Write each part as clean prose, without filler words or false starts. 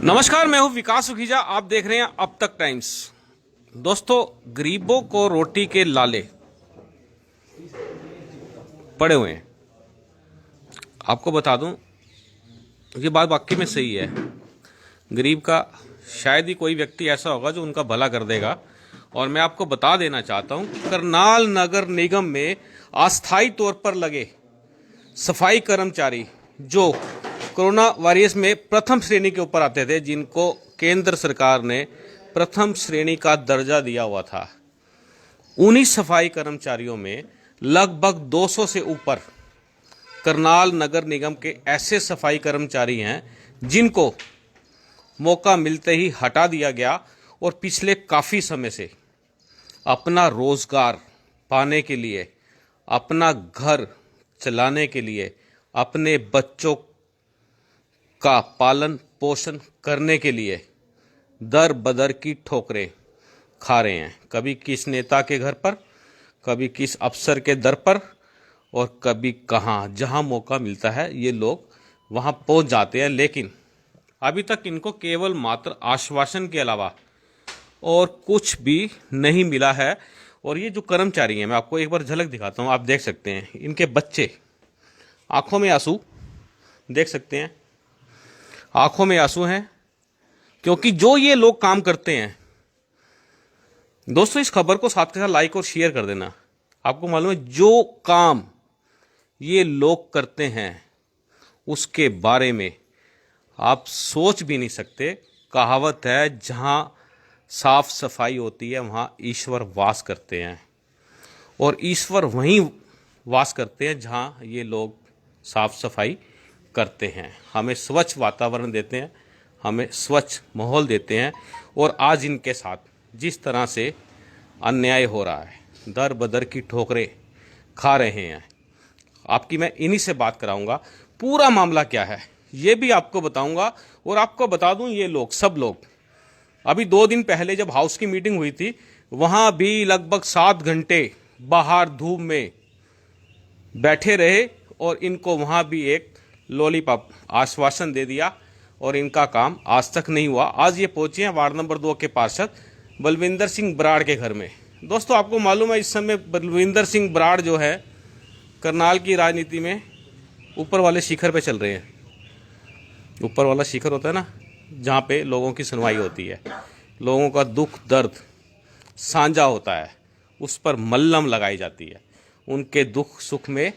नमस्कार, मैं हूं विकास सुखीजा। आप देख रहे हैं अब तक टाइम्स। दोस्तों, गरीबों को रोटी के लाले पड़े हुए हैं। आपको बता दूं, ये बात वाकई में सही है। गरीब का शायद ही कोई व्यक्ति ऐसा होगा जो उनका भला कर देगा। और मैं आपको बता देना चाहता हूं, करनाल नगर निगम में अस्थायी तौर पर लगे सफाई कर्मचारी जो कोरोना वायरस में प्रथम श्रेणी के ऊपर आते थे, जिनको केंद्र सरकार ने प्रथम श्रेणी का दर्जा दिया हुआ था, उन्हीं सफाई कर्मचारियों में लगभग 200 से ऊपर करनाल नगर निगम के ऐसे सफाई कर्मचारी हैं जिनको मौका मिलते ही हटा दिया गया और पिछले काफ़ी समय से अपना रोजगार पाने के लिए, अपना घर चलाने के लिए, अपने बच्चों का पालन पोषण करने के लिए दर बदर की ठोकरें खा रहे हैं। कभी किस नेता के घर पर, कभी किस अफसर के दर पर, और कभी कहाँ। जहाँ मौका मिलता है ये लोग वहाँ पहुँच जाते हैं, लेकिन अभी तक इनको केवल मात्र आश्वासन के अलावा और कुछ भी नहीं मिला है। और ये जो कर्मचारी हैं, मैं आपको एक बार झलक दिखाता हूँ। आप देख सकते हैं इनके बच्चे, आंखों में आंसू देख सकते हैं, आंखों में आंसू हैं, क्योंकि जो ये लोग काम करते हैं। दोस्तों, इस खबर को साथ के साथ लाइक और शेयर कर देना। आपको मालूम है, जो काम ये लोग करते हैं उसके बारे में आप सोच भी नहीं सकते। कहावत है, जहां साफ सफाई होती है वहां ईश्वर वास करते हैं, और ईश्वर वहीं वास करते हैं जहां ये लोग साफ सफाई करते हैं, हमें स्वच्छ वातावरण देते हैं, हमें स्वच्छ माहौल देते हैं। और आज इनके साथ जिस तरह से अन्याय हो रहा है, दर बदर की ठोकरें खा रहे हैं, आपकी मैं इन्हीं से बात कराऊंगा। पूरा मामला क्या है ये भी आपको बताऊंगा। और आपको बता दूं, ये लोग सब लोग अभी 2 दिन पहले जब हाउस की मीटिंग हुई थी, वहां भी लगभग 7 घंटे बाहर धूप में बैठे रहे और इनको वहां भी एक लॉलीपॉप आश्वासन दे दिया और इनका काम आज तक नहीं हुआ। आज ये पहुंचे हैं वार्ड नंबर 2 के पार्षद बलविंदर सिंह बराड़ के घर में। दोस्तों, आपको मालूम है, इस समय बलविंदर सिंह बराड़ जो है करनाल की राजनीति में ऊपर वाले शिखर पे चल रहे हैं। ऊपर वाला शिखर होता है ना, जहाँ पे लोगों की सुनवाई होती है, लोगों का दुख दर्द साझा होता है, उस पर मल्लम लगाई जाती है, उनके दुख सुख में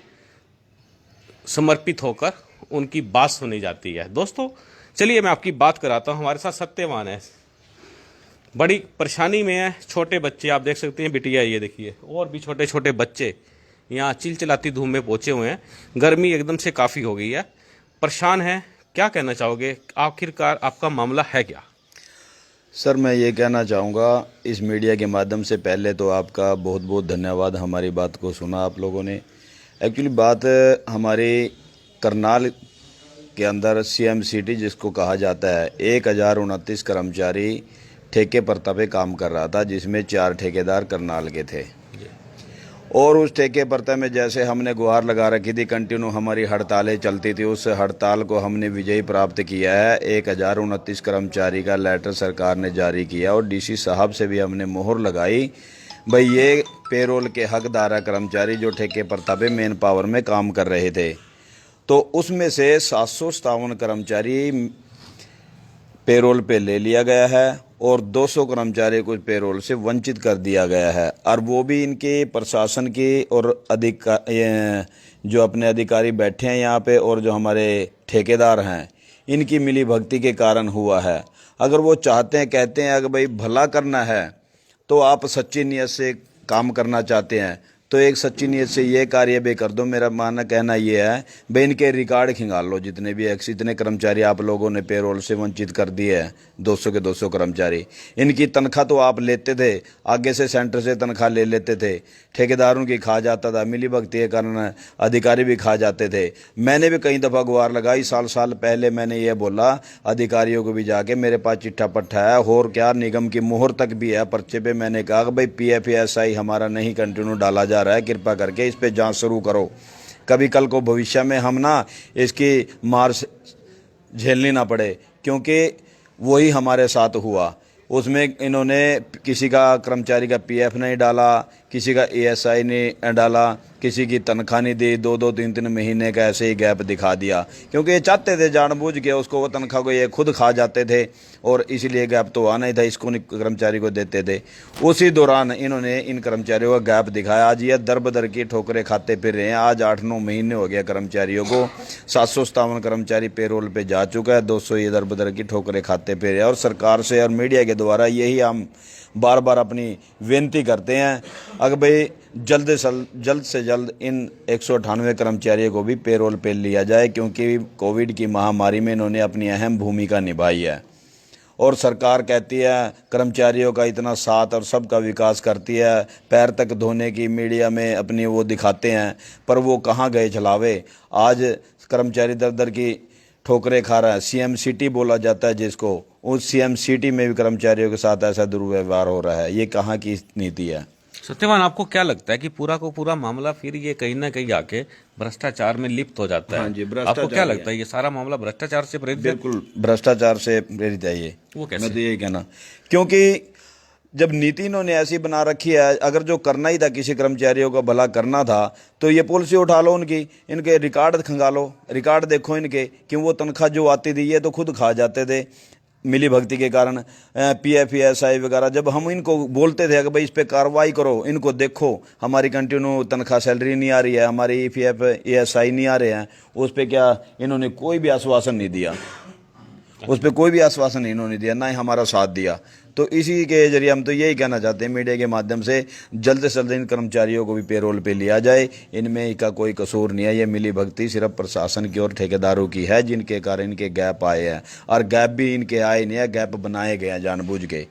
समर्पित होकर उनकी बात सुनी जाती है। दोस्तों, चलिए मैं आपकी बात कराता हूँ। हमारे साथ सत्यवान है, बड़ी परेशानी में है। छोटे बच्चे आप देख सकते हैं, बिटिया ये देखिए, और भी छोटे छोटे बच्चे यहाँ चिलचिलाती धूप में पहुंचे हुए हैं। गर्मी एकदम से काफ़ी हो गई है, परेशान है। क्या कहना चाहोगे, आखिरकार आपका मामला है क्या? सर, मैं ये कहना चाहूँगा इस मीडिया के माध्यम से, पहले तो आपका बहुत बहुत धन्यवाद, हमारी बात को सुना आप लोगों ने। एक्चुअली बात हमारे करनाल के अंदर सीएम सिटी जिसको कहा जाता है, 1029 कर्मचारी ठेके पर तबे काम कर रहा था, जिसमें 4 ठेकेदार करनाल के थे। और उस ठेके पर में जैसे हमने गुहार लगा रखी थी, कंटिन्यू हमारी हड़तालें चलती थी, उस हड़ताल को हमने विजयी प्राप्त किया है। 1029 कर्मचारी का लेटर सरकार ने जारी किया और डीसी साहब से भी हमने मोहर लगाई, भाई ये पेरोल के हकदार है कर्मचारी जो ठेके पर तबे मेन पावर में काम कर रहे थे। तो उसमें से 757 कर्मचारी पेरोल पे ले लिया गया है और 200 कर्मचारी को पेरोल से वंचित कर दिया गया है। और वो भी इनके प्रशासन की और जो अपने अधिकारी बैठे हैं यहाँ पे और जो हमारे ठेकेदार हैं, इनकी मिली भक्ति के कारण हुआ है। अगर वो चाहते हैं, कहते हैं अगर भाई भला करना है, तो आप सच्ची नीयत से काम करना चाहते हैं तो एक सच्ची नीयत से ये कार्य भी कर दो। मेरा मानना कहना ये है, भाई इनके रिकॉर्ड खिंगाल लो, जितने भी इतने कर्मचारी आप लोगों ने पेरोल से वंचित कर दिए हैं, 200 के 200 कर्मचारी। इनकी तनख्वाह तो आप लेते थे, आगे से सेंटर से तनख्वाह ले लेते थे, ठेकेदारों की खा जाता था, मिली भगती के कारण अधिकारी भी खा जाते थे। मैंने भी कई दफ़ा गुहार लगाई, साल पहले मैंने ये बोला अधिकारियों को भी जाके, मेरे पास चिट्ठा पट्ठा है और क्या निगम की मोहर तक भी है पर्चे पे। मैंने कहा कि भाई PFSI हमारा नहीं कंटिन्यू डाला जा रहा है, कृपा करके इस पे जांच शुरू करो। कभी कल को भविष्य में हम ना इसकी मार झेलनी ना पड़े, क्योंकि वही हमारे साथ हुआ। उसमें इन्होंने किसी का कर्मचारी का पीएफ नहीं डाला, किसी का ईएसआई नहीं डाला, किसी की तनख्वाह नहीं दी, 2-2 3-3 महीने का ऐसे ही गैप दिखा दिया, क्योंकि ये चाहते थे जानबूझ के उसको, वो तनख्वाह को ये खुद खा जाते थे और इसलिए गैप तो आना ही था, इसको नहीं कर्मचारी को देते थे। उसी दौरान इन्होंने इन कर्मचारियों का गैप दिखाया। आज ये दर बदर की ठोकरें खाते फिर रहे हैं। आज 8-9 महीने हो गया कर्मचारियों को, 757 कर्मचारी पेरोल पे जा चुका है, 200 ये दर बदर की ठोकरें खाते फिर रहे हैं। और सरकार से और मीडिया के द्वारा यही हम बार बार अपनी विनती करते हैं, अगर भाई जल्द से जल्द इन 198 कर्मचारियों को भी पेरोल पे लिया जाए, क्योंकि कोविड की महामारी में इन्होंने अपनी अहम भूमिका निभाई है। और सरकार कहती है कर्मचारियों का इतना साथ और सबका विकास करती है, पैर तक धोने की मीडिया में अपनी वो दिखाते हैं, पर वो कहाँ गए छलावे। आज कर्मचारी दर दर की ठोकरें खा रहा है। सीएम सिटी बोला जाता है जिसको, उस सीएम सिटी में भी कर्मचारियों के साथ ऐसा दुर्व्यवहार हो रहा है। ये कहाँ की नीति है? सत्यवान, आपको क्या लगता है कि पूरा को पूरा मामला फिर ये कहीं ना कहीं आके भ्रष्टाचार में लिप्त हो जाता है? हाँ जी, आपको क्या लगता है ये सारा मामला भ्रष्टाचार से प्रेरित है? बिल्कुल भ्रष्टाचार से प्रेरित है ये। वो कैसे? मैं तो यही कहना, क्योंकि जब नीति इन्होंने ऐसी बना रखी है, अगर जो करना ही था किसी कर्मचारियों का भला करना था, तो ये पॉलिसी उठा लो उनकी, इनके रिकॉर्ड खंगालो, रिकॉर्ड देखो इनके, क्यों वो तनख्वाह जो आती थी ये तो खुद खा जाते थे मिली भक्ति के कारण। पीएफ ईएसआई वगैरह जब हम इनको बोलते थे कि भाई इस पे कार्रवाई करो, इनको देखो हमारी कंटिन्यू तनख्वाह सैलरी नहीं आ रही है, हमारी पीएफ ईएसआई नहीं आ रहे हैं, उस पर क्या इन्होंने कोई भी आश्वासन नहीं दिया, उस पर कोई भी आश्वासन नहीं इन्होंने दिया, ना ही हमारा साथ दिया। तो इसी के जरिए हम तो यही कहना चाहते हैं मीडिया के माध्यम से, जल्द से जल्द इन कर्मचारियों को भी पेरोल पे लिया जाए। इनमें इनका कोई कसूर नहीं है, ये मिली भक्ति सिर्फ प्रशासन की और ठेकेदारों की है, जिनके कारण इनके गैप आए हैं। और गैप भी इनके आए नहीं है, गैप बनाए गए हैं जानबूझ के,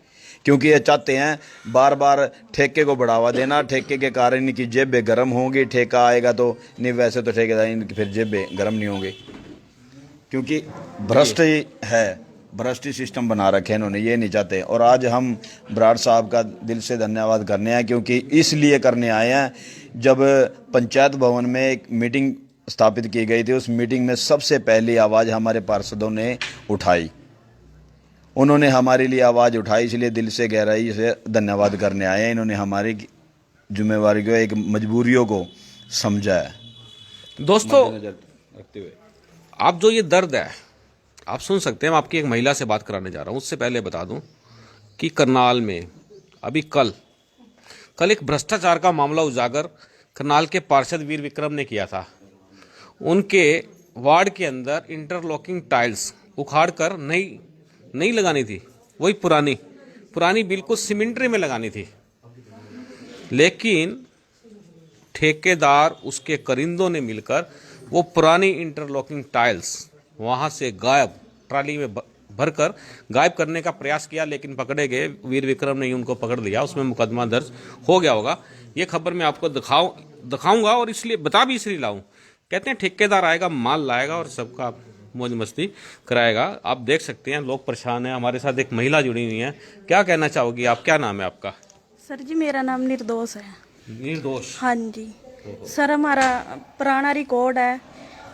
क्योंकि ये चाहते हैं बार बार ठेके को बढ़ावा देना। ठेके के कारण इनकी जेबें गर्म होंगी, ठेका आएगा तो नहीं, वैसे तो ठेकेदार इनकी फिर जेबें गर्म नहीं होंगी, क्योंकि भ्रष्ट ही है, भ्रष्ट सिस्टम बना रखे हैं इन्होंने, ये नहीं चाहते। और आज हम बराड़ साहब का दिल से धन्यवाद करने हैं, क्योंकि इसलिए करने आए हैं। जब पंचायत भवन में एक मीटिंग स्थापित की गई थी, उस मीटिंग में सबसे पहली आवाज़ हमारे पार्षदों ने उठाई, उन्होंने हमारे लिए आवाज़ उठाई, इसलिए दिल से गहराई से धन्यवाद करने आए हैं। इन्होंने हमारी जिम्मेवारी को, एक मजबूरियों को समझा है। दोस्तों, रखते हुए आप जो ये दर्द है आप सुन सकते हैं। मैं आपकी एक महिला से बात कराने जा रहा हूं। उससे पहले बता दूं कि करनाल में अभी कल एक भ्रष्टाचार का मामला उजागर करनाल के पार्षद वीर विक्रम ने किया था। उनके वार्ड के अंदर इंटरलॉकिंग टाइल्स उखाड़ कर नई लगानी थी, वही पुरानी बिल्कुल सीमेंट्री में लगानी थी, लेकिन ठेकेदार उसके करिंदों ने मिलकर वो पुरानी इंटरलॉकिंग टाइल्स वहां से गायब, ट्राली में भरकर गायब करने का प्रयास किया, लेकिन पकड़े गए। वीर विक्रम ने उनको पकड़ लिया, उसमें मुकदमा दर्ज हो गया होगा। ये खबर मैं आपको दिखाऊंगा और इसलिए इसलिए लाऊं। कहते हैं ठेकेदार आएगा, माल लाएगा और सबका मौज मस्ती कराएगा। आप देख सकते हैं लोग परेशान हैं। हमारे साथ एक महिला जुड़ी हुई है, क्या कहना चाहोगी आप? क्या नाम है आपका? सर जी मेरा नाम निर्दोष है। निर्दोष? हाँ जी सर, हमारा पुराना रिकॉर्ड है,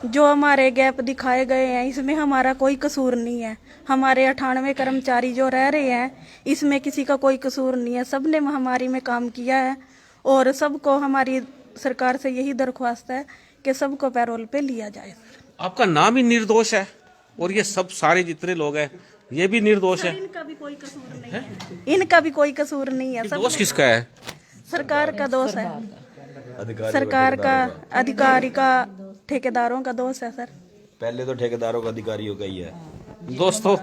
जो हमारे गैप दिखाए गए हैं इसमें हमारा कोई कसूर नहीं है। हमारे 98 कर्मचारी जो रह रहे हैं इसमें किसी का कोई कसूर नहीं है, सब ने महामारी में काम किया है और सबको हमारी सरकार से यही दरख्वास्त है कि सबको पैरोल पे लिया जाए। आपका नाम ही निर्दोष है और ये सब सारे जितने लोग हैं ये भी निर्दोष है? इनका भी कोई कसूर नहीं है, इनका भी कोई कसूर नहीं है। दोष किसका है? सरकार का दोष है, सरकार का, अधिकारी का, ठेकेदारों का दोष है सर। पहले तो ठेकेदारों का, अधिकारियों का ही है। दोस्तों,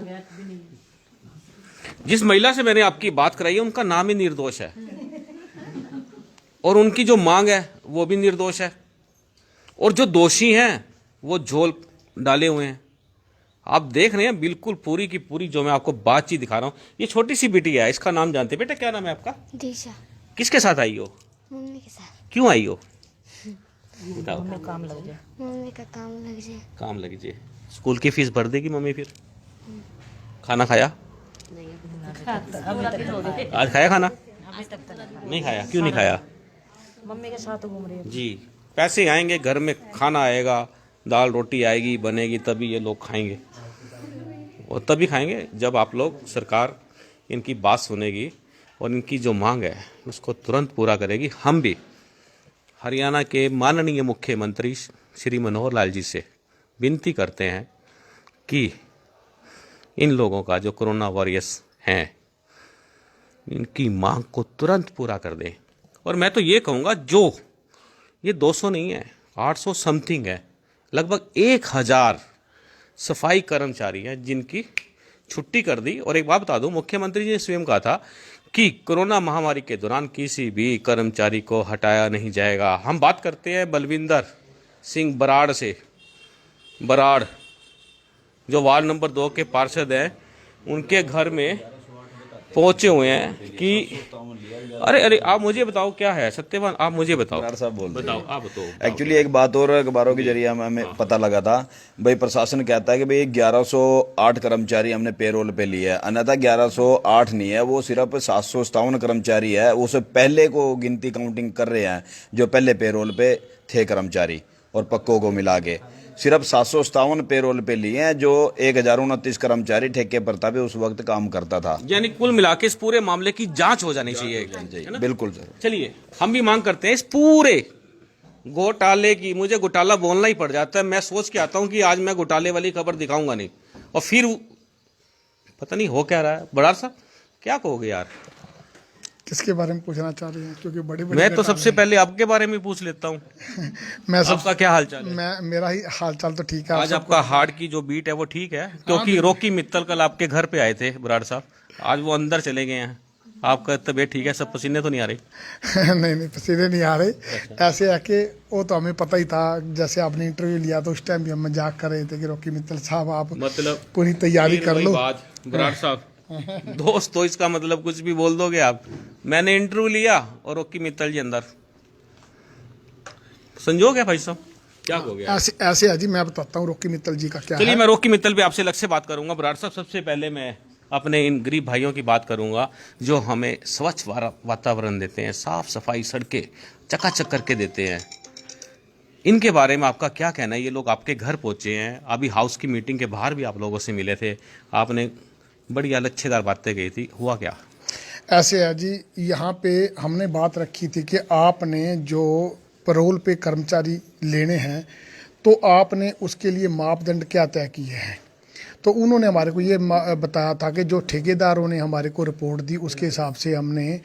जिस महिला से मैंने आपकी बात कराई है उनका नाम ही निर्दोष है और उनकी जो मांग है वो भी निर्दोष है और जो दोषी हैं वो झोल डाले हुए हैं। आप देख रहे हैं बिल्कुल पूरी की पूरी जो मैं आपको बातचीत दिखा रहा हूँ। ये छोटी सी बेटी है, इसका नाम जानते हैं? बेटा क्या नाम है आपका? दिशा। किसके साथ आई हो? मम्मी के साथ। क्यों आई हो? बताओ। मम्मी का काम लग जाए। काम लग जाए। स्कूल की फीस भर देगी मम्मी फिर? खाना खाया? आज खाया खाना? नहीं खाया। क्यों नहीं खाया? मम्मी के साथ घूम रही है जी, पैसे आएंगे घर में, खाना आएगा, दाल रोटी आएगी, बनेगी, तभी ये लोग खाएंगे। और तभी खाएंगे जब आप लोग, सरकार इनकी बात सुनेगी और इनकी जो मांग है उसको तुरंत पूरा करेगी। हम भी हरियाणा के माननीय मुख्यमंत्री श्री मनोहर लाल जी से विनती करते हैं कि इन लोगों का जो कोरोना वॉरियर्स हैं, इनकी मांग को तुरंत पूरा कर दें। और मैं तो ये कहूँगा, जो ये 200 नहीं है, 800 समथिंग है, लगभग 1000 सफाई कर्मचारी हैं जिनकी छुट्टी कर दी। और एक बात बता दूं, मुख्यमंत्री जी ने स्वयं कहा था कि कोरोना महामारी के दौरान किसी भी कर्मचारी को हटाया नहीं जाएगा। हम बात करते हैं बलविंदर सिंह बराड़ से, बराड़ जो वार्ड नंबर 2 के पार्षद हैं, उनके घर में पहुंचे हुए हैं कि अरे आप मुझे बताओ क्या है सत्यवान, आप मुझे बताओ। साहब बोल रहे बताओ, आप बताओ। एक्चुअली एक बात और अखबारों के जरिए हमें पता लगा था, भाई प्रशासन कहता है कि भाई 1108 कर्मचारी हमने पेरोल पे लिए है, अन्यथा 1108 नहीं है, वो सिर्फ 757 कर्मचारी है। उस पहले को गिनती काउंटिंग कर रहे हैं जो पहले पेरोल पे थे कर्मचारी, और पक्कों को मिला के सिर्फ 757 पेरोल पे लिए हैं, जो 1029 कर्मचारी ठेके पर था, उस वक्त काम करता था। यानी कुल मिला के इस पूरे मामले की जांच हो जानी चाहिए। बिल्कुल सर। चलिए, हम भी मांग करते हैं इस पूरे घोटाले की। मुझे घोटाला बोलना ही पड़ जाता है, मैं सोच के आता हूं कि आज मैं घोटाले वाली खबर दिखाऊंगा नहीं, और फिर पता नहीं हो क्या रहा है। बराड़ साहब क्या कहोगे यार? किसके बारे में पूछना चाह रहे हैं? क्योंकि बड़े मैं तो सबसे पहले आपके बारे में पूछ लेता हूँ। मैं सब आपका क्या हालचाल है? मेरा ही हालचाल तो ठीक है। आज आपका हार्ट की जो बीट है वो ठीक है? क्योंकि रॉकी मित्तल कल आपके घर पे आए थे बराड़ साहब, आज वो अंदर चले गए हैं। आपका तबीयत ठीक है? सब पसीने तो नहीं आ रहे? नहीं पसीने नहीं आ रहे। ऐसे है कि वो तो हमें पता ही था, जैसे आपने इंटरव्यू लिया तो उस टाइम भी हम मजाक कर रहे थे कि रॉकी मित्तल साहब आप मतलब पूरी तैयारी कर लो। बराड़ साहब दोस्त तो इसका मतलब कुछ भी बोल दोगे आप। मैंने इंटरव्यू लिया और रॉकी मित्तल जी अंदर। संजोग है भाई साहब, क्या हो गया? ऐसे है जी, मैं बताता हूँ रॉकी मित्तल जी का क्या है। चलिए, मैं रॉकी मित्तल भी आपसे अलग से बात करूंगा। बराड़ साहब, सबसे पहले मैं अपने इन गरीब भाइयों की बात करूंगा जो हमें स्वच्छ वातावरण देते हैं, साफ सफाई, सड़कें चकाचक करके देते हैं। इनके बारे में आपका क्या कहना है? ये लोग आपके घर पहुंचे हैं, अभी हाउस की मीटिंग के बाहर भी आप लोगों से मिले थे, आपने बड़ी अलच्छेदार बातें कही थी, हुआ क्या? ऐसे है जी, यहाँ पे हमने बात रखी थी कि आपने जो पेरोल पे कर्मचारी लेने हैं तो आपने उसके लिए मापदंड क्या तय किए हैं। तो उन्होंने हमारे को ये बताया था कि जो ठेकेदारों ने हमारे को रिपोर्ट दी उसके हिसाब से हमने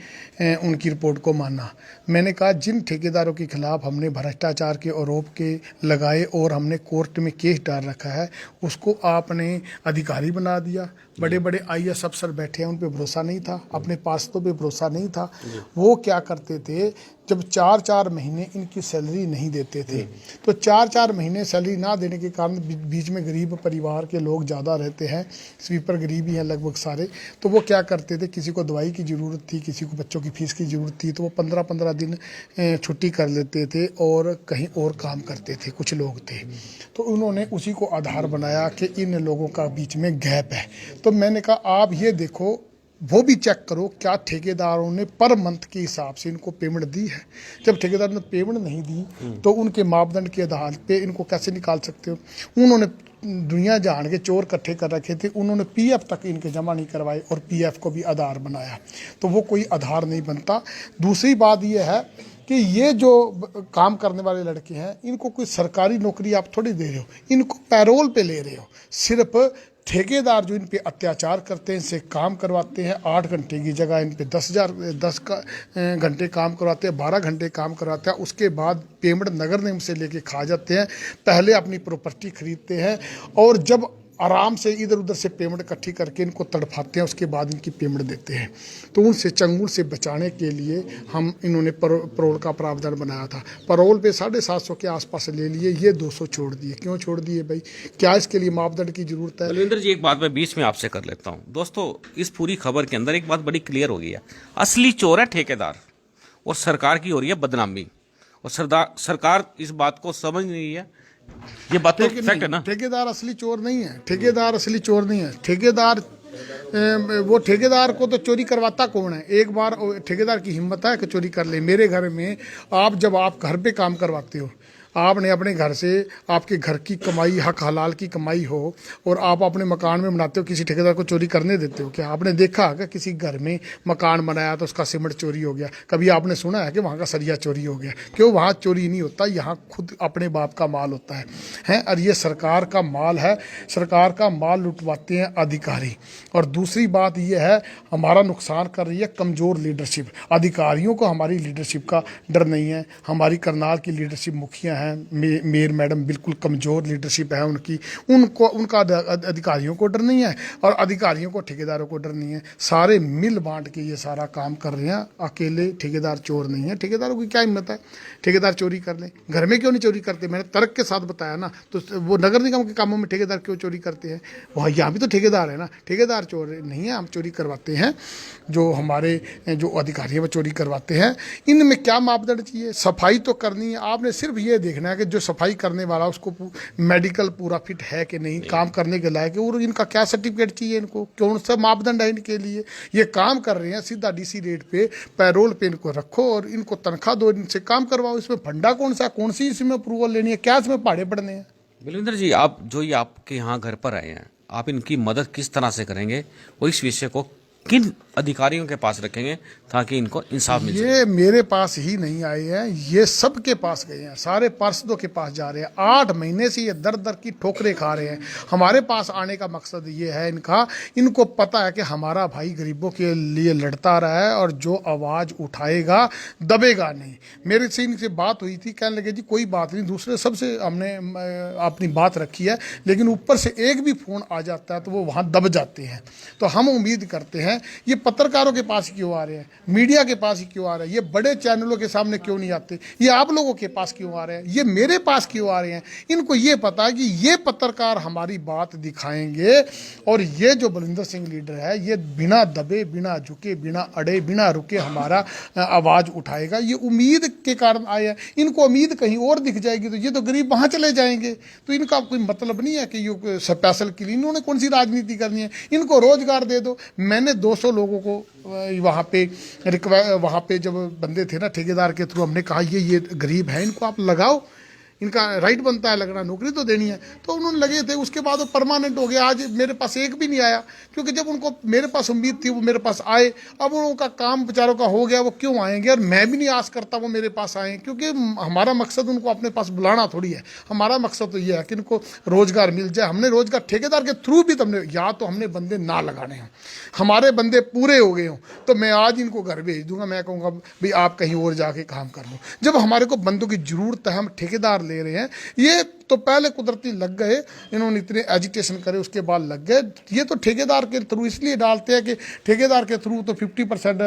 उनकी रिपोर्ट को माना। मैंने कहा जिन ठेकेदारों के खिलाफ हमने भ्रष्टाचार के आरोप के लगाए और हमने कोर्ट में केस डाल रखा है, उसको आपने अधिकारी बना दिया। बड़े बड़े IAS अफसर बैठे हैं, उन पे भरोसा नहीं था, अपने पार्षदों पे भरोसा नहीं था। वो क्या करते थे, जब 4-4 महीने इनकी सैलरी नहीं देते थे, तो 4-4 महीने सैलरी ना देने के कारण बीच में गरीब परिवार के लोग ज़्यादा रहते हैं, स्वीपर गरीब ही हैं लगभग सारे। तो वो क्या करते थे, किसी को दवाई की ज़रूरत थी, किसी को बच्चों की फीस की ज़रूरत थी, तो वो 15-15 दिन छुट्टी कर लेते थे और कहीं और काम करते थे। कुछ लोग थे, तो उन्होंने उसी को आधार बनाया कि इन लोगों का बीच में गैप है। तो मैंने कहा आप ये देखो, वो भी चेक करो क्या ठेकेदारों ने पर मंथ के हिसाब से इनको पेमेंट दी है। जब ठेकेदार ने पेमेंट नहीं दी तो उनके मापदंड के आधार पे इनको कैसे निकाल सकते हो। उन्होंने दुनिया जान के चोर इकट्ठे कर रखे थे, उन्होंने PF तक इनके जमा नहीं करवाए और PF को भी आधार बनाया, तो वो कोई आधार नहीं बनता। दूसरी बात ये है कि ये जो काम करने वाले लड़के हैं, इनको कोई सरकारी नौकरी आप थोड़ी दे रहे हो, इनको पैरोल पे ले रहे हो। सिर्फ ठेकेदार जो इन पे अत्याचार करते हैं, इनसे काम करवाते हैं, 8 घंटे की जगह इन पे 10 घंटे काम करवाते हैं, 12 घंटे काम करवाते हैं। उसके बाद पेमेंट नगर निगम से लेके खा जाते हैं। पहले अपनी प्रॉपर्टी खरीदते हैं और जब आराम से इधर उधर से पेमेंट इकट्ठी करके इनको तड़फाते हैं, उसके बाद इनकी पेमेंट देते हैं। तो उनसे चंगुल से बचाने के लिए हम इन्होंने पेरोल का प्रावधान बनाया था। पेरोल पे 750 के आसपास ले लिए, ये 200 छोड़ दिए। क्यों छोड़ दिए भाई? क्या इसके लिए मापदंड की जरूरत है? बलविंदर जी, एक बात मैं बीच में आपसे कर लेता हूँ। दोस्तों, इस पूरी खबर के अंदर एक बात बड़ी क्लियर हो गई है, असली चोर है ठेकेदार और सरकार की हो रही है बदनामी, और सरकार इस बात को समझ नहीं रही है। ये बात तो फैक्ट है ना। ठेकेदार असली चोर नहीं है, ठेकेदार असली चोर नहीं है। ठेकेदार वो ठेकेदार को तो चोरी करवाता कौन है? एक बार ठेकेदार की हिम्मत है कि चोरी कर ले। मेरे घर में जब आप घर पे काम करवाते हो, आपने अपने घर से, आपके घर की कमाई, हक हलाल की कमाई हो, और आप अपने मकान में बनाते हो, किसी ठेकेदार को चोरी करने देते हो क्या? आपने देखा कि किसी घर में मकान बनाया तो उसका सीमेंट चोरी हो गया? कभी आपने सुना है कि वहाँ का सरिया चोरी हो गया? क्यों? वहाँ चोरी नहीं होता, यहाँ खुद अपने बाप का माल होता है। और ये सरकार का माल है, सरकार का माल लुटवाते हैं अधिकारी। और दूसरी बात ये है, हमारा नुकसान कर रही है कमज़ोर लीडरशिप। अधिकारियों को हमारी लीडरशिप का डर नहीं है। हमारी करनाल की लीडरशिप मुखिया हैं, मेयर मैडम बिल्कुल कमज़ोर लीडरशिप है उनकी, उनका अधिकारियों को डर नहीं है और अधिकारियों को ठेकेदारों को डर नहीं है। सारे मिल बांट के ये सारा काम कर रहे हैं। अकेले ठेकेदार चोर नहीं है। ठेकेदारों की क्या हिम्मत है ठेकेदार चोरी कर लें? घर में क्यों नहीं चोरी करते? मैंने तर्क के साथ बताया ना। तो वो नगर निगम के कामों में ठेकेदार क्यों चोरी करते हैं? वहाँ यहाँ भी तो ठेकेदार है ना। ठेकेदार चोर नहीं है, हम चोरी करवाते हैं। जो हमारे जो अधिकारी हैं वो चोरी करवाते हैं। इनमें क्या मापदंड चाहिए? सफाई तो करनी है। आपने सिर्फ ये देखना है कि जो सफाई करने वाला उसको मेडिकल पूरा फिट है कि नहीं, काम करने के लायक है, और इनका क्या सर्टिफिकेट चाहिए, इनको कौन सा मापदंड है इनके लिए? ये काम कर रहे हैं, सीधा डीसी रेट पे, पैरोल पे इनको रखो और इनको तनख्वाह दो, इनसे काम करवाओ। इसमें फंडा कौन सा, कौन सी इसमें अप्रूवल लेनी है, क्या इसमें पहाड़े पड़ने हैं? बलविंदर जी, आप जो ये आपके यहाँ घर पर आए हैं, आप इनकी मदद किस तरह से करेंगे और इस विषय को किन अधिकारियों के पास रखेंगे ताकि इनको इंसाफ मिल सके? ये मेरे पास ही नहीं आए हैं, ये सबके पास गए हैं, सारे पार्षदों के पास जा रहे हैं। 8 महीने से ये दर दर की ठोकरें खा रहे हैं। हमारे पास आने का मकसद ये है इनको पता है कि हमारा भाई गरीबों के लिए लड़ता रहा है और जो आवाज़ उठाएगा दबेगा नहीं। मेरे से इनसे बात हुई थी, कहने लगे जी कोई बात नहीं, दूसरे सबसे हमने अपनी बात रखी है, लेकिन ऊपर से एक भी फ़ोन आ जाता है तो वो वहाँ दब जाते हैं। तो हम उम्मीद करते हैं ये पत्रकारों के पास क्यों आ रहे हैं, मीडिया के पास ही क्यों आ रहे हैं, ये बड़े चैनलों के सामने क्यों नहीं आते, ये आप लोगों के पास क्यों आ रहे हैं, ये मेरे पास क्यों आ रहे हैं? इनको ये पता है कि ये पत्रकार हमारी बात दिखाएंगे और ये जो बलविंदर सिंह लीडर है ये बिना दबे, बिना झुके, बिना अड़े, बिना रुके हमारा आवाज़ उठाएगा। ये उम्मीद के कारण आए हैं। इनको उम्मीद कहीं और दिख जाएगी तो ये तो गरीब वहाँ चले जाएंगे। तो इनका कोई मतलब नहीं है कि ये स्पेशल के लिए इन्होंने कौन सी राजनीति करनी है। इनको रोजगार दे दो। मैंने 200 लोगों को वहाँ पे जब बंदे थे ना ठेकेदार के थ्रू, हमने कहा ये गरीब है, इनको आप लगाओ, इनका राइट बनता है लगना, नौकरी तो देनी है। तो उन्होंने लगे थे, उसके बाद वो परमानेंट हो गया। आज मेरे पास एक भी नहीं आया, क्योंकि जब उनको मेरे पास उम्मीद थी वो मेरे पास आए। अब उनका काम बेचारों का हो गया, वो क्यों आएंगे? और मैं भी नहीं आस करता वो मेरे पास आए, क्योंकि हमारा मकसद उनको अपने पास बुलाना थोड़ी है। हमारा मकसद तो ये है कि इनको रोजगार मिल जाए। हमने रोजगार ठेकेदार के थ्रू भी तो हमने बंदे ना लगाने हों, हमारे बंदे पूरे हो गए हों, तो मैं आज इनको घर भेज दूंगा। मैं कहूँगा भाई आप कहीं और जाके काम कर लो। जब हमारे को बंदों की जरूरत है, हम ठेकेदार ले रहे हैं। ये तो पहले कुदरती लग गए, इन्होंने इतने एजिटेशन करे उसके बाद लग गए। ये तो ठेकेदार के थ्रू इसलिए डालते हैं कि ठेकेदार के थ्रू तो 50%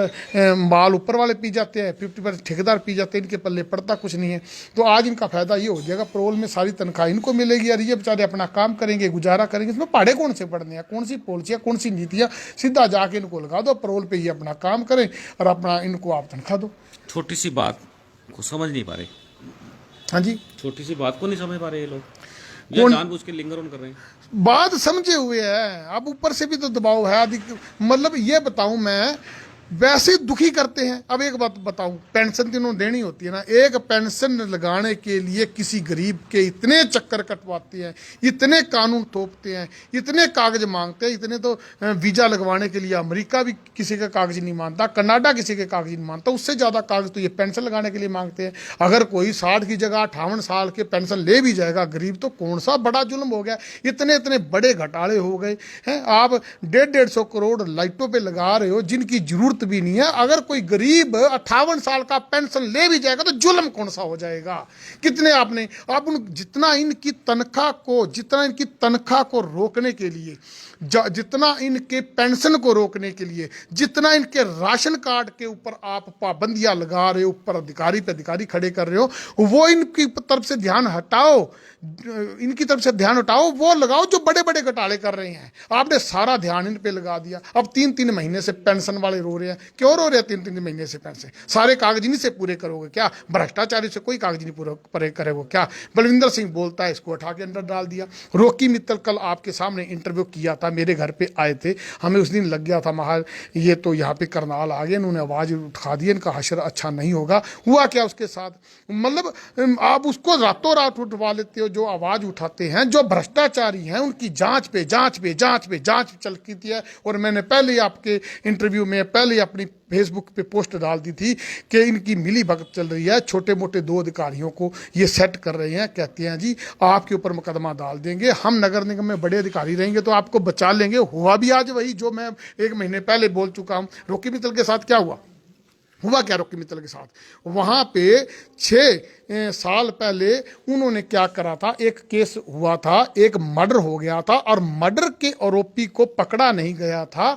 माल ऊपर वाले पी जाते हैं, 50% ठेकेदार पी जाते हैं, इनके पल्ले पड़ता कुछ नहीं है। तो आज इनका फायदा ये हो जाएगा, पेरोल में सारी तनख्वाह इनको मिलेगी और ये बेचारे अपना काम करेंगे, गुजारा करेंगे। इसमें पहाड़े कौन से पड़ने हैं, कौन सी पॉलिसियाँ, कौन सी नीतियाँ? सीधा जाके इनको लगा दो, पेरोल पे ये अपना काम करें और अपना इनको आप तनख्वाह दो। छोटी सी बात को समझ नहीं पा रहे। हाँ जी, छोटी सी बात को नहीं समझ पा रहे ये लोग, ये जानबूझ के लिंगर ऑन कर रहे हैं। बात समझे हुए है, अब ऊपर से भी तो दबाव है। मतलब ये बताऊं, मैं वैसे दुखी करते हैं। अब एक बात बताऊं, पेंशन तो इन्होंने देनी होती है ना, एक पेंशन लगाने के लिए किसी गरीब के इतने चक्कर कटवाते हैं, इतने कानून थोपते हैं, इतने कागज मांगते हैं। इतने तो वीजा लगवाने के लिए अमेरिका भी किसी का कागज नहीं मानता, कनाडा किसी के कागज नहीं मानता, उससे ज़्यादा कागज तो ये पेंशन लगाने के लिए मांगते हैं। अगर कोई 60 की जगह 58 साल के पेंशन ले भी जाएगा गरीब, तो कौन सा बड़ा जुल्म हो गया? इतने इतने बड़े घोटाले हो गए हैं। आप 150 करोड़ लाइटों पर लगा रहे हो जिनकी जरूरत भी नहीं है। अगर कोई गरीब 58 साल का पेंशन ले भी जाएगा तो जुल्म कौन सा हो जाएगा? कितने आपने जितना इनकी तनख्वाह को रोकने के लिए, जितना इनके पेंशन को रोकने के लिए, जितना इनके राशन कार्ड के ऊपर आप पाबंदियां लगा रहे हो, ऊपर अधिकारी पे अधिकारी खड़े कर रहे हो, वो इनकी तरफ से ध्यान हटाओ, वो लगाओ जो बड़े बड़े घोटाले कर रहे हैं। आपने सारा ध्यान इन पे लगा दिया। अब 3-3 महीने से पेंशन वाले रो रहे रहे हैं, क्यों रो रहे हैं 3-3 महीने से पैसे? सारे कागज नहीं से पूरे करोगे क्या? भ्रष्टाचारी से कोई कागज नहीं पूरे करेगा क्या? बलविंदर सिंह बोलता है, इसको उठा के अंदर डाल दिया। रॉकी मित्तल कल आपके सामने इंटरव्यू किया था, मेरे घर पे आए थे, हमें उस दिन लग गया था महा ये तो यहाँ पे करनाल आ गए, इन्होंने आवाज उठा दी, इनका हशर अच्छा नहीं होगा। हुआ क्या उसके साथ? मतलब आप उसको रातों रात उठवा लेते हो। जो आवाज उठाते हैं, जो भ्रष्टाचारी हैं, उनकी जांच पे जांच चलती है। और मैंने पहले ही आपके इंटरव्यू में पहले ही अपनी फेसबुक पे पोस्ट डाल दी थी कि इनकी मिली भगत चल रही है, छोटे मोटे 2 अधिकारियों को ये सेट कर रहे हैं। कहते हैं जी आपके ऊपर मुकदमा डाल देंगे, हम नगर निगम में बड़े अधिकारी रहेंगे तो आपको बचा लेंगे। हुआ भी आज वही जो मैं 1 महीने पहले बोल चुका हूं। रॉकी मित्तल के साथ क्या हुआ क्या रॉकी मित्तल के साथ? वहां पे 6 साल पहले उन्होंने क्या करा था, एक केस हुआ था, एक मर्डर हो गया था और मर्डर के आरोपी को पकड़ा नहीं गया था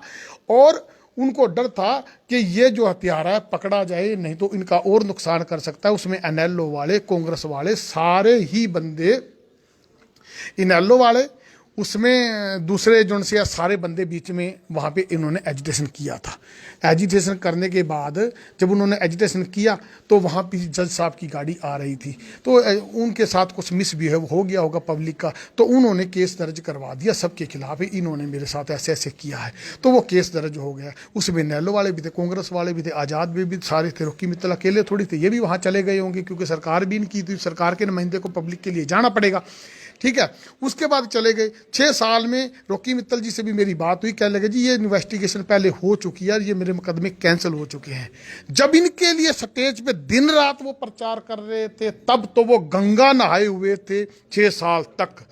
और उनको डर था कि ये जो हत्यारा है पकड़ा जाए नहीं तो इनका और नुकसान कर सकता है। उसमें एनएलओ वाले, कांग्रेस वाले, सारे ही बंदे, इनेलो वाले, उसमें दूसरे जो से सारे बंदे बीच में वहाँ पे इन्होंने एजिटेशन किया था। एजिटेशन करने के बाद जब उन्होंने एजिटेशन किया तो वहाँ पे जज साहब की गाड़ी आ रही थी, तो उनके साथ कुछ मिसबिहेव हो गया होगा पब्लिक का, तो उन्होंने केस दर्ज करवा दिया सबके खिलाफ, इन्होंने मेरे साथ ऐसे ऐसे किया है। तो वो केस दर्ज हो गया। उसमें नेलो वाले भी थे, कांग्रेस वाले भी थे, आज़ाद भी सारे थे, रॉकी मित्तल अकेले थोड़ी थे, ये भी वहाँ चले गए होंगे क्योंकि सरकार भी इनकी थी, सरकार के नुमाइंदे को पब्लिक के लिए जाना पड़ेगा। ठीक है, उसके बाद चले गए। 6 साल में रॉकी मित्तल जी से भी मेरी बात हुई, कहने लगे जी ये इन्वेस्टिगेशन पहले हो चुकी है, ये मेरे मुकदमे कैंसिल हो चुके हैं। जब इनके लिए स्टेज पे दिन रात वो प्रचार कर रहे थे तब तो वो गंगा नहाए हुए थे। 6 साल तक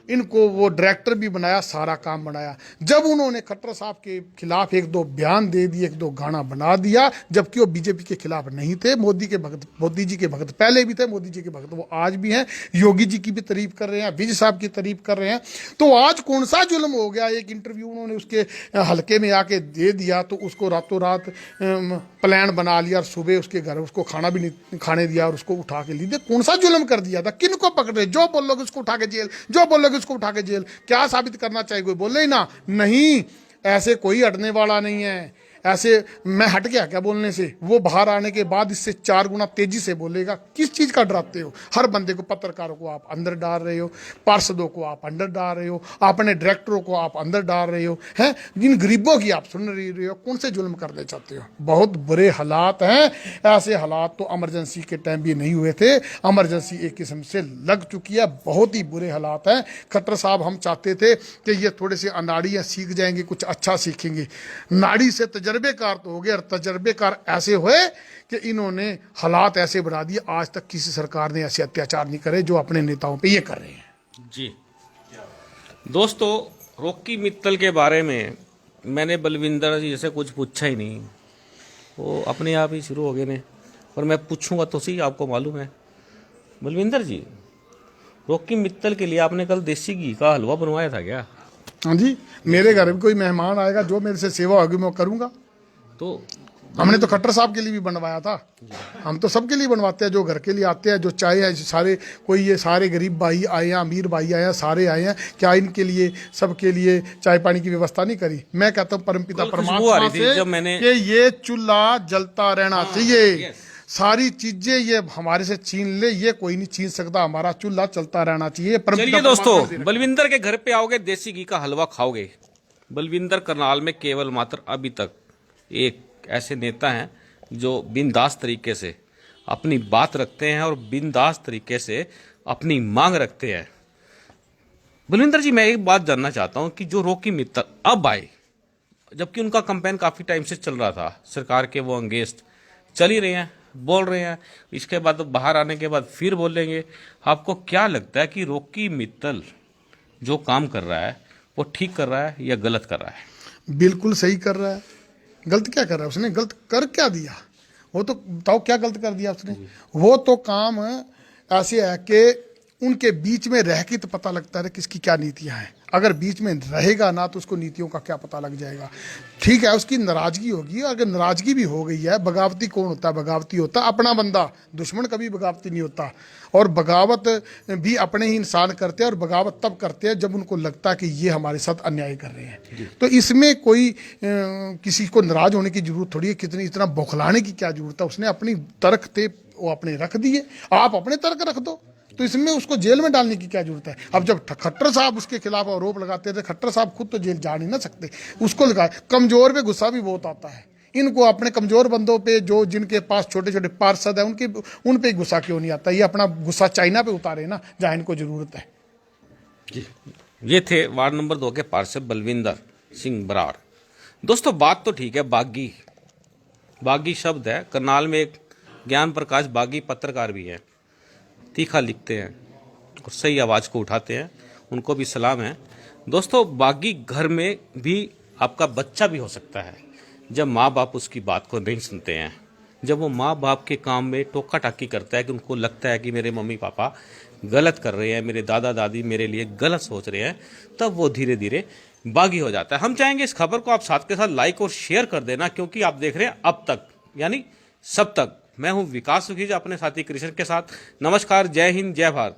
इनको वो डायरेक्टर भी बनाया, सारा काम बनाया। जब उन्होंने खट्टर साहब के खिलाफ 1-2 बयान दे दिए, 1-2 गाना बना दिया, जबकि वो बीजेपी के खिलाफ नहीं थे, मोदी जी के भक्त पहले भी थे, मोदी जी के भक्त वो आज भी हैं, योगी जी की भी तारीफ कर रहे हैं, विजय साहब की तारीफ कर रहे हैं। तो आज कौन सा जुल्म हो गया? एक इंटरव्यू उन्होंने उसके हल्के में आके दे दिया तो उसको रातों रात प्लान बना लिया और सुबह उसके घर उसको खाना भी नहीं खाने दिया और उसको उठा के ली दे। कौन सा जुल्म कर दिया था? किन को पकड़े? जो बोलोगे उसको उठा के जेल, जो बोलोगे उसको उठा के जेल। क्या साबित करना चाहिए? कोई बोले ही ना, नहीं ऐसे कोई हटने वाला नहीं है। ऐसे मैं हट गया क्या बोलने से? वो बाहर आने के बाद इससे 4 गुना तेजी से बोलेगा। किस चीज का डराते हो? हर बंदे को, पत्रकारों को आप अंदर डाल रहे हो, पार्षदों को आप अंदर डाल रहे हो, अपने डायरेक्टरों को आप अंदर डाल रहे हो, हैं जिन गरीबों की आप सुन रहे हो। कौन से जुल्म करने चाहते हो? बहुत बुरे हालात हैं। ऐसे हालात तो इमरजेंसी के टाइम भी नहीं हुए थे, इमरजेंसी एक किस्म से लग चुकी है। बहुत ही बुरे हालात हैं। खट्टर साहब हम चाहते थे कि ये थोड़े से अनाड़ियाँ सीख जाएंगे, कुछ अच्छा सीखेंगे। नाड़ी से तजर्बेकार तो हो गए और तजर्बेकार ऐसे हुए कि इन्होंने हालात ऐसे बना दिए। आज तक किसी सरकार ने ऐसे अत्याचार नहीं करे जो अपने नेताओं पे ये कर रहे हैं। जी दोस्तों, रॉकी मित्तल के बारे में मैंने बलविंदर जी जैसे कुछ पूछा ही नहीं, वो अपने आप ही शुरू हो गए ने। और मैं पूछूंगा तो सही, आपको मालूम है बलविंदर जी, रॉकी मित्तल के लिए आपने कल देसी घी का हलवा बनवाया था क्या? हाँ जी, मेरे घर में कोई मेहमान आएगा, जो मेरे से सेवा होगी मैं करूंगा। तो हमने तो खट्टर साहब के लिए भी बनवाया था। हम तो सबके लिए बनवाते हैं, जो घर के लिए आते हैं, जो चाहे है सारे, कोई ये सारे गरीब भाई आए हैं, अमीर भाई आए हैं, सारे आए हैं। क्या इनके लिए, सबके लिए चाय पानी की व्यवस्था नहीं करी? मैं कहता हूँ परमपिता परमात्मा से जब मैंने कि ये चूल्हा जलता रहना चाहिए। सारी चीजें ये हमारे से छीन ले, ये कोई नहीं छीन सकता। हमारा चूल्हा चलता रहना चाहिए। चलिए दोस्तों, बलविंदर के घर पे आओगे, देसी घी का हलवा खाओगे। बलविंदर करनाल में केवल मात्र अभी तक एक ऐसे नेता हैं जो बिंदास तरीके से अपनी बात रखते हैं और बिंदास तरीके से अपनी मांग रखते हैं। बलविंदर जी, मैं एक बात जानना चाहता हूं कि जो रॉकी मित्तल अब आए, जबकि उनका कैंपेन काफी टाइम से चल रहा था, सरकार के वो अंगेस्ट चल ही रहे हैं, बोल रहे हैं, इसके बाद बाहर आने के बाद फिर बोलेंगे। आपको क्या लगता है कि रॉकी मित्तल जो काम कर रहा है वो ठीक कर रहा है या गलत कर रहा है? बिल्कुल सही कर रहा है। गलत क्या कर रहा है? उसने गलत कर क्या दिया? वो तो बताओ क्या गलत कर दिया उसने? वो तो काम ऐसे है कि उनके बीच में रह के तो पता लगता है किसकी क्या नीतियां हैं। अगर बीच में रहेगा ना तो उसको नीतियों का क्या पता लग जाएगा। ठीक है, उसकी नाराजगी होगी, अगर नाराजगी भी हो गई है। बगावती कौन होता है? बगावती होता है अपना बंदा, दुश्मन कभी बगावती नहीं होता। और बगावत भी अपने ही इंसान करते हैं, और बगावत तब करते हैं जब उनको लगता है कि ये हमारे साथ अन्याय कर रहे हैं। तो इसमें कोई किसी को नाराज होने की जरूरत थोड़ी है, कितनी इतना बौखलाने की क्या जरूरत है। उसने अपनी तर्क थे वो अपने रख दिए, आप अपने तर्क रख दो, तो इसमें उसको जेल में डालने की क्या जरूरत है। अब जब खट्टर साहब उसके खिलाफ आरोप लगाते थे, खट्टर साहब खुद तो जेल जा नहीं ना सकते, उसको लगा। कमजोर पे गुस्सा भी बहुत आता है इनको, अपने कमजोर बंदों पे, जो जिनके पास छोटे छोटे पार्षद है उनके, उन पे गुस्सा क्यों नहीं आता। ये अपना गुस्सा चाइना पे उतारे ना, जहाँ इनको जरूरत है। ये थे वार्ड नंबर 2 के पार्षद बलविंदर सिंह बराड़। दोस्तों बात तो ठीक है, बागी शब्द है। करनाल में एक ज्ञान प्रकाश बागी पत्रकार भी है, तीखा लिखते हैं और सही आवाज़ को उठाते हैं, उनको भी सलाम है। दोस्तों बागी घर में भी आपका बच्चा भी हो सकता है जब माँ बाप उसकी बात को नहीं सुनते हैं, जब वो माँ बाप के काम में टोका टाकी करता है कि उनको लगता है कि मेरे मम्मी पापा गलत कर रहे हैं, मेरे दादा दादी मेरे लिए गलत सोच रहे हैं, तब वो धीरे धीरे बागी हो जाता है। हम चाहेंगे इस खबर को आप साथ के साथ लाइक और शेयर कर देना, क्योंकि आप देख रहे हैं अब तक यानी सब तक। मैं हूं विकास सुखीजा अपने साथी कृष्ण के साथ। नमस्कार, जय हिंद, जय भारत।